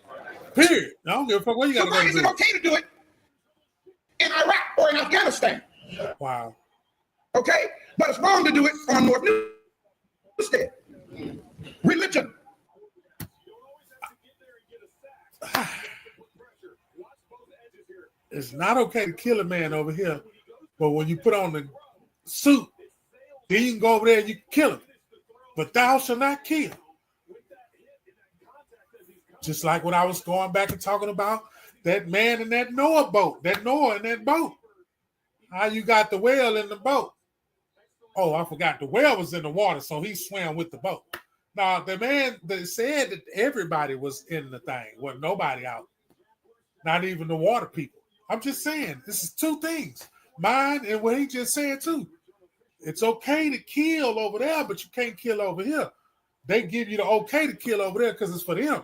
Period. I don't give a fuck what you So gotta why go is it do. okay to do it in Iraq or in Afghanistan? Wow. Okay? But it's wrong to do it on North Newstead. Religion. It's not okay to kill a man over here, but when you put on the suit, then you can go over there and you can kill him. But thou shalt not kill. Just like when I was going back and talking about that man in that Noah boat, that Noah in that boat. How you got the whale in the boat? Oh, I forgot. The whale was in the water, so he swam with the boat. Now, the man that said that everybody was in the thing, wasn't nobody out. Not even the water people. I'm just saying, this is two things. Mine and what he just said, too. It's okay to kill over there, but you can't kill over here. They give you the okay to kill over there because it's for them.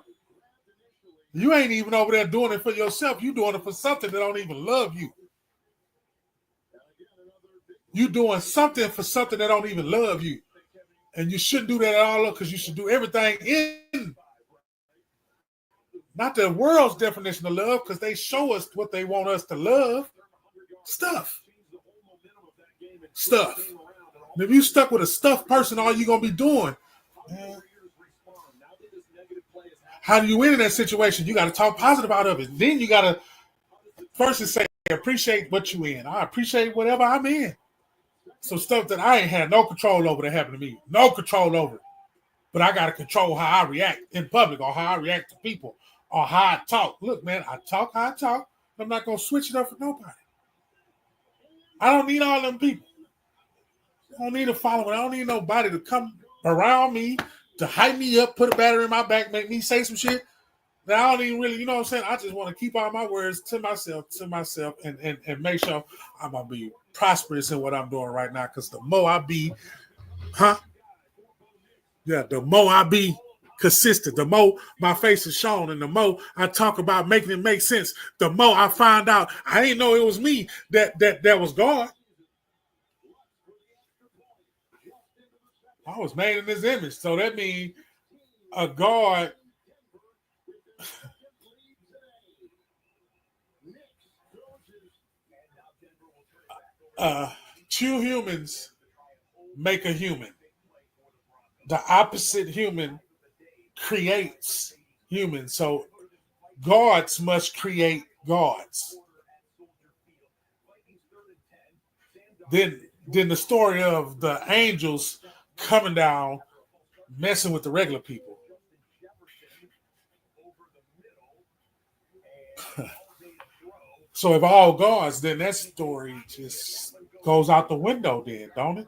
You ain't even over there doing it for yourself. You doing it for something that don't even love you. You doing something for something that don't even love you. And you shouldn't do that at all because you should do everything in not the world's definition of love because they show us what they want us to love. Stuff. And if you stuck with a stuffed person, all you're going to be doing, how do you win in that situation? You got to talk positive out of it. Then you got to first say, appreciate what you in. I appreciate whatever I'm in. Some stuff that I ain't had no control over that happened to me. No control over it. But I got to control how I react in public or how I react to people or how I talk. Look, man, I talk how I talk. I'm not going to switch it up for nobody. I don't need all them people. I don't need a following. I don't need nobody to come around me to hype me up, put a battery in my back, make me say some shit. Now, I don't even really, you know what I'm saying? I just want to keep all my words to myself, and make sure I'm going to be prosperous in what I'm doing right now. Because the more I be, the more I be consistent, the more my face is shown, and the more I talk about making it make sense, the more I find out I didn't know it was me that was God. I was made in His image, so that means a God. Two humans make a human. The opposite human creates humans. So gods must create gods. Then the story of the angels coming down, messing with the regular people. So if all gods, then that story just goes out the window then, don't it?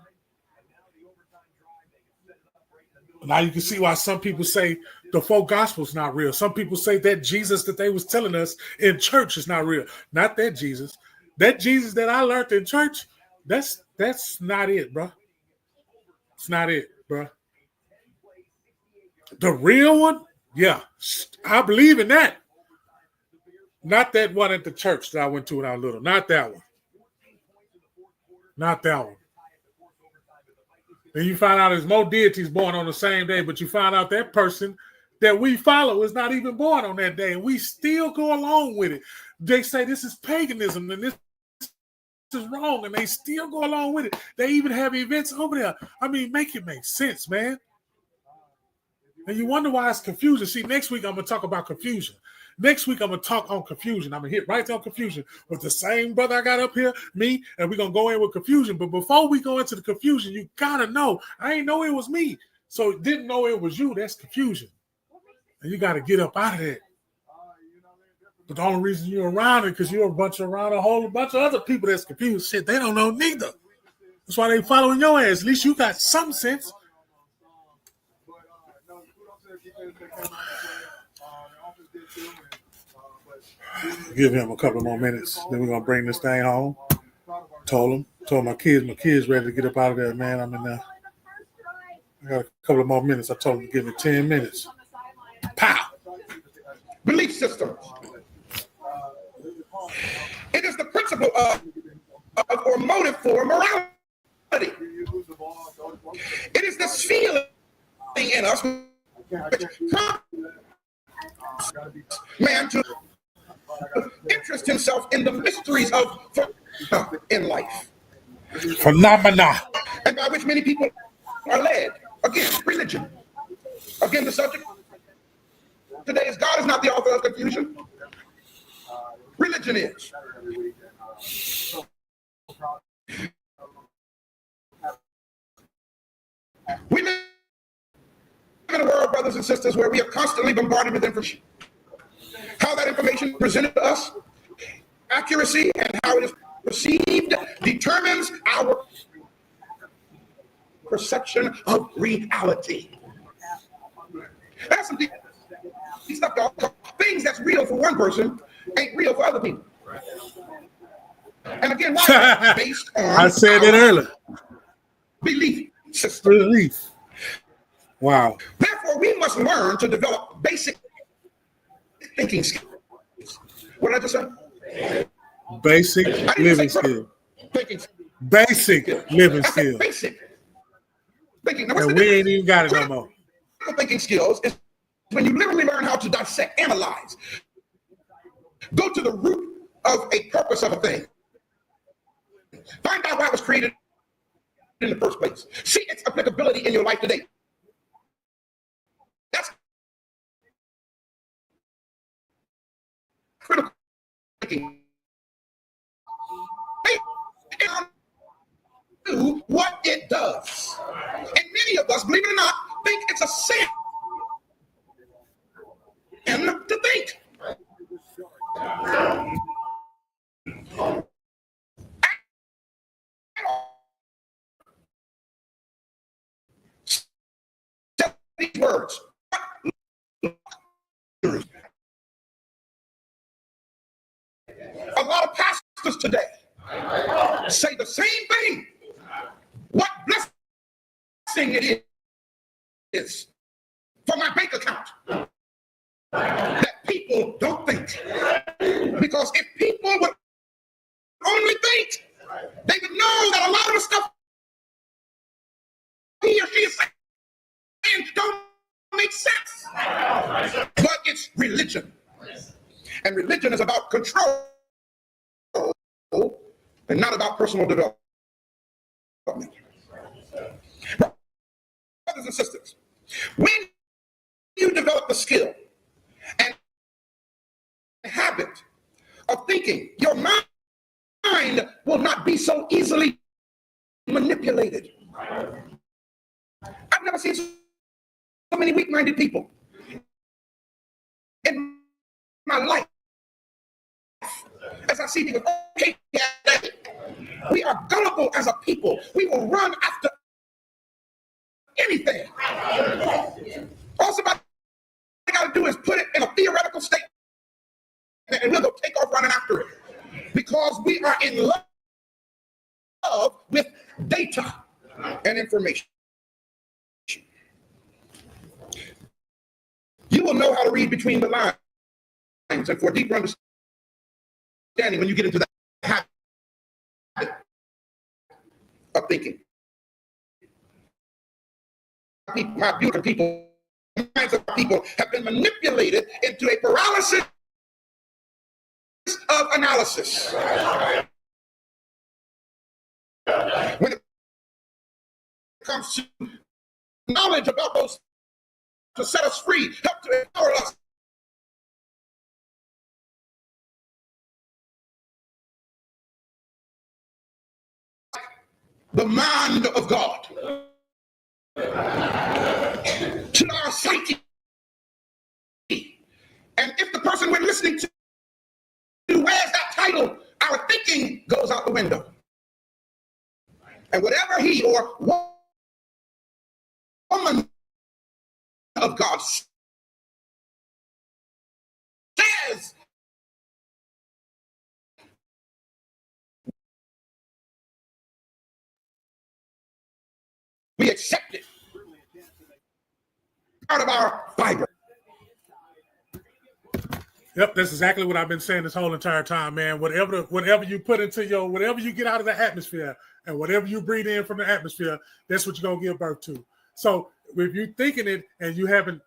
Now you can see why some people say the four gospels not real. Some people say that Jesus that they was telling us in church is not real. Not that Jesus. That Jesus that I learned in church, that's not it, bro. It's not it, bro. The real one, yeah, I believe in that. Not that one at the church that I went to when I was little. Not that one. Not that one. And you find out there's more deities born on the same day, but you find out that person that we follow is not even born on that day, and we still go along with it. They say this is paganism and this is wrong, and they still go along with it. They even have events over there. I mean, make it make sense, man. And you wonder why it's confusion. See, next week I'm going to talk about confusion. Next week I'm going to talk on confusion. I'm going to hit right there on confusion with the same brother I got up here, me, and we're going to go in with confusion. But before we go into the confusion, you got to know, I ain't know it was me. So didn't know it was you. That's confusion. And you got to get up out of that. But the only reason you're around it because you're around a whole bunch of other people that's confused. Shit, they don't know neither. That's why they following your ass. At least you got some sense. Give him a couple more minutes. Then we're gonna bring this thing home. Told my kids ready to get up out of there, man. I'm in there. I got a couple of more minutes. I told them to give me 10 minutes. Pow! Belief system. It is the principle of or motive for morality. It is this feeling in us which man to interest himself in the mysteries of in life. Phenomena. And by which many people are led. Again, religion. Again, the subject today is God is not the author of confusion. Religion is. We live in a world, brothers and sisters, where we are constantly bombarded with information. How that information is presented to us, accuracy, and how it is perceived determines our perception of reality. That's some stuff, things that's real for one person ain't real for other people. And again, why? Based on I said it earlier. Belief system. Belief. Wow. Therefore, we must learn to develop basic thinking skills. What did I just say? Basic living skill. Basic living skill. Basic thinking. Now, And we ain't even got it no more. Thinking skills is when you literally learn how to dissect, analyze, go to the root of a purpose of a thing, find out why it was created in the first place, see its applicability in your life today. That's critical thinking. Do what it does. And many of us, believe it or not, think it's a sin to think. These words. A lot of pastors today say the same thing. What blessing it is for my bank account that people don't think. Because if people would only think, they would know that a lot of the stuff he or she is saying don't make sense. But it's religion. And religion is about control and not about personal development. Brothers and sisters, when you develop the skill and habit of thinking, your mind will not be so easily manipulated. I've never seen so many weak-minded people in my life as I see people. Okay, we are gullible as a people. We will run after anything. All somebody got to do is put it in a theoretical state, and we'll go take off running after it because we are in love with data and information. You will know how to read between the lines and for deeper understanding when you get into that habit of thinking. My beautiful people, minds of people have been manipulated into a paralysis of analysis. When it comes to knowledge about those to set us free, help to empower us. The mind of God to our psyche. And if the person we're listening to wears that title, our thinking goes out the window. And whatever he or woman of God We accept it. Part of our fiber. Yep, that's exactly what I've been saying this whole entire time, man. Whatever you put into whatever you get out of the atmosphere and whatever you breathe in from the atmosphere, that's what you're gonna give birth to. So if you're thinking it and you haven't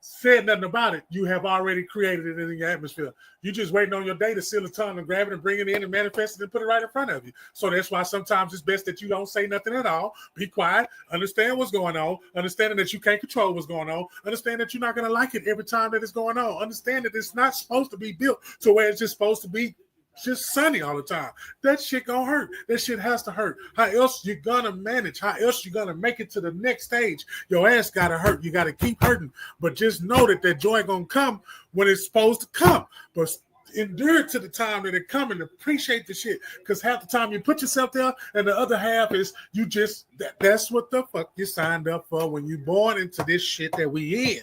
said nothing about it, you have already created it in your atmosphere. You're just waiting on your day to seal the tongue and grab it and bring it in and manifest it and put it right in front of you. So that's why sometimes it's best that you don't say nothing at all. Be quiet, understand what's going on, understanding that you can't control what's going on, understand that you're not going to like it every time that it's going on, understand that it's not supposed to be built to where it's just supposed to be just sunny all the time. That shit gonna hurt. That shit has to hurt. How else you gonna manage? How else you gonna make it to the next stage? Your ass gotta hurt. You gotta keep hurting. But just know that joy gonna come when it's supposed to come. But endure to the time that it come and appreciate the shit. Because half the time you put yourself there, and the other half is you just that's what the fuck you signed up for when you born into this shit that we in.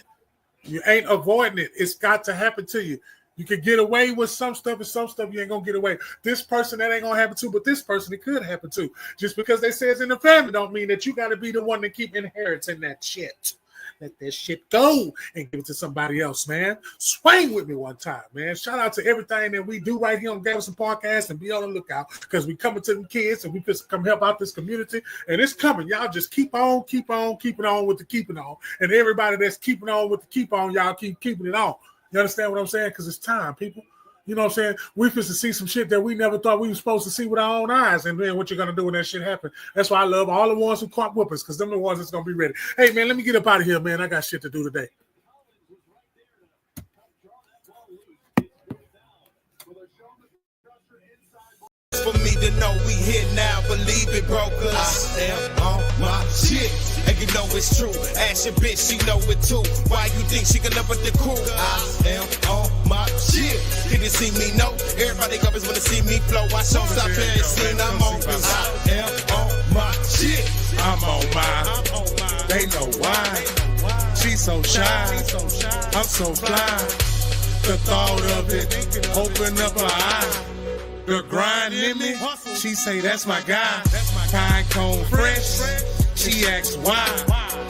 You ain't avoiding it. It's got to happen to you. You can get away with some stuff, and some stuff you ain't gonna get away. This person that ain't gonna happen to, but this person it could happen to. Just because they say it's in the family don't mean that you got to be the one to keep inheriting that shit. Let that shit go and give it to somebody else, man. Swing with me one time, man. Shout out to everything that we do right here on Galveston Podcast, and be on the lookout because we coming to them kids and we just come help out this community, and it's coming. Y'all just keep on with the keeping on, and everybody that's keeping on with the keep on, y'all keep keeping it on. You understand what I'm saying? Because it's time, people. You know what I'm saying? We supposed to see some shit that we never thought we were supposed to see with our own eyes. And then what you're going to do when that shit happen. That's why I love all the ones who caught whoopers, because them the ones that's going to be ready. Hey, man, let me get up out of here, man. I got shit to do today. For me to know we here now, believe it, brokers. I am on my shit, and you know it's true. Ask your bitch, she know it too. Why you think she can live with the crew? I am on my shit. Did you see me? No. Everybody always wanna see me flow. I show stop every scene I'm on. I am on my shit. I'm on mine. They know why. She's so shy. I'm so fly. The thought of it open up her eye. The grind in me, she say that's my guy. Pine cone fresh, she asks why.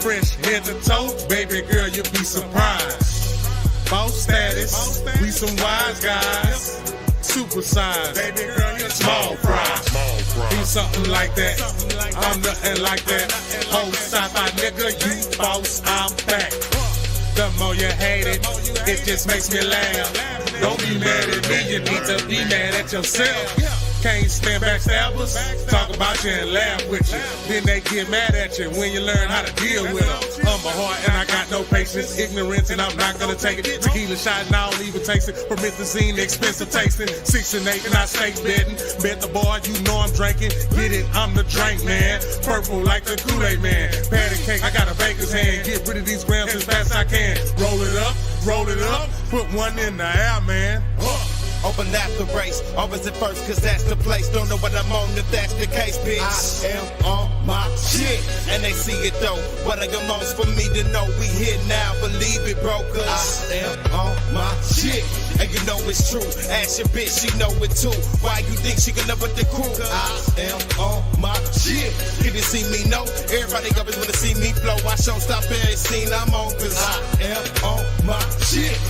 Fresh head to toe, baby girl, you'll be surprised. Boss status, we some wise guys. Super size, baby girl, you're small fry. Do something like that, I'm nothing like that. Whole sci-fi nigga, you boss, I'm back. The more you hate it, it just makes me laugh. Don't be mad at me, you need to be mad at yourself. Can't stand backstabbers, talk about you and laugh with you. Then they get mad at you when you learn how to deal with them. Humble heart and I got no patience, ignorance and I'm not gonna take it. Tequila shot and I don't even taste it. Promethazine, expensive tasting. 6 and 8 and I stay betting. Bet the bar, you know I'm drinking. Get it, I'm the drink man. Purple like the Kool-Aid man. Patty cake, I got a baker's hand. Get rid of these grams as fast as I can. Roll it up, put one in the air, man. Open up the race, always at first, cause that's the place. Don't know what I'm on if that's the case, bitch. I am on my shit, and they see it though. What I got most for me to know, we here now, believe it, brokers. I am on my shit, and you know it's true. Ask your bitch, she know it too. Why you think she can live with the crew? I am on my shit. Can you see me? No. Everybody always wanna see me flow. I show stop every scene I'm on, cause I am on my shit.